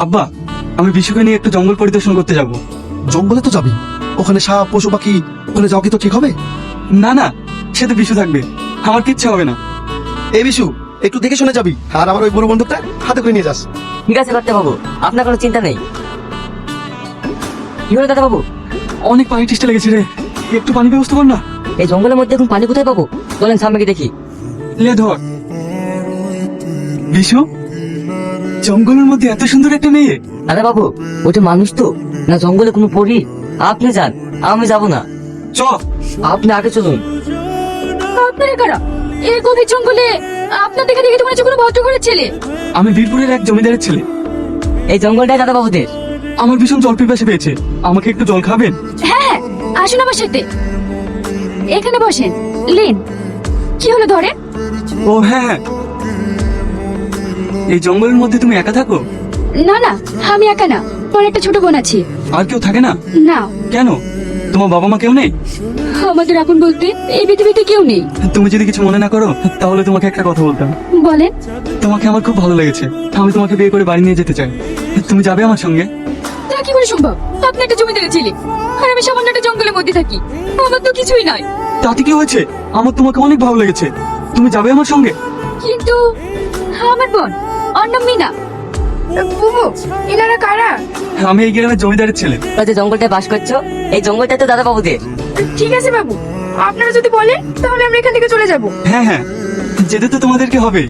আব্বা, আমি বিশুকে নিয়ে একটু জঙ্গল পরিদর্শন করতে যাব। জঙ্গলে তো যাবি, ওখানে সাপ পশু পাখি, ওখানে যাও কি তো ঠিক হবে? না না, সে তো বিশু থাকবে, আমার কিচ্ছু হবে না। এই বিশু, একটু দেখে শুনে যাবি, আর আমার ওই বড় বন্দুকটা হাতে করে নিয়ে যাস। ঠিক আছে করতে বাবু, আপনার কোনো চিন্তা নেই। কি হলো দাদা বাবু? অনেক পানি টেস্টে লেগেছে রে, একটু পানি ব্যবস্থা কর না। এই জঙ্গলের মধ্যে এখন পানি কোথায় পাবো? চলেন সামনে গিয়ে দেখি। লে ধর। বিশু, জঙ্গলের মধ্যে এত সুন্দর একটা মেয়ে। দাদা বাবু, ওটা মানুষ তো না জঙ্গলে কোনো পরি? আপনি যান, আমি যাব না। চ। আপনি আগে চলুন। আপনারা কারা? এই গভীর জঙ্গলে আপনার দেখে দেখে তো মনে হচ্ছে কোনো ভদ্র ঘরের ছেলে। আমি বীরপুরের এক জমিদারের ছেলে। এই জঙ্গলটাই দাদা বাবুদের। আমার ভীষণ জল পিপাসা পেয়েছে, আমাকে একটু জল খাবেন? হ্যাঁ, আসুন আমার সাথে, এখানে বসেন। লেন, কি হলো ধরেন? ও হ্যাঁ হ্যাঁ। এই জঙ্গলের মধ্যে তুমি একা থাকো? না না, আমি একা না, আমার একটা ছোট বোন আছে। আর কেউ থাকে না? না, কেন, তোমার বাবা মা কেউ নেই? আমাদের আপন বলতে এই পৃথিবীতে কেউ নেই। তুমি যদি কিছু মনে না করো তাহলে তোমাকে একটা কথা বলতাম। বলেন। তোমাকে আমার খুব ভালো লেগেছে, আমি তোমাকে বিয়ে করে বাড়ি নিয়ে যেতে চাই। তুমি যাবে আমার সঙ্গে? তা কি করে সম্ভব? আপনি একটা জমিদারের ছেলে, আর আমি সামান্য একটা জঙ্গলের মধ্যে থাকি, আমার তো কিছুই নাই। তাতে কি হয়েছে, আমার তোমাকে অনেক ভালো লেগেছে, তুমি যাবে আমার সঙ্গে? কিন্তু আমার বোন, ওর নাম মিনা। বুবু, এনারা কারা? আমি এই গ্রামের জমিদারের ছেলে। তোমরা যে জঙ্গলটায় বাস করছো, এই জঙ্গলটা তো দাদা বাবুদের। ঠিক আছে বাবু, আপনারা যদি বলেন তাহলে আমরা এখান থেকে চলে যাব। হ্যাঁ হ্যাঁ, যেতে তো তোমাদেরকে হবে।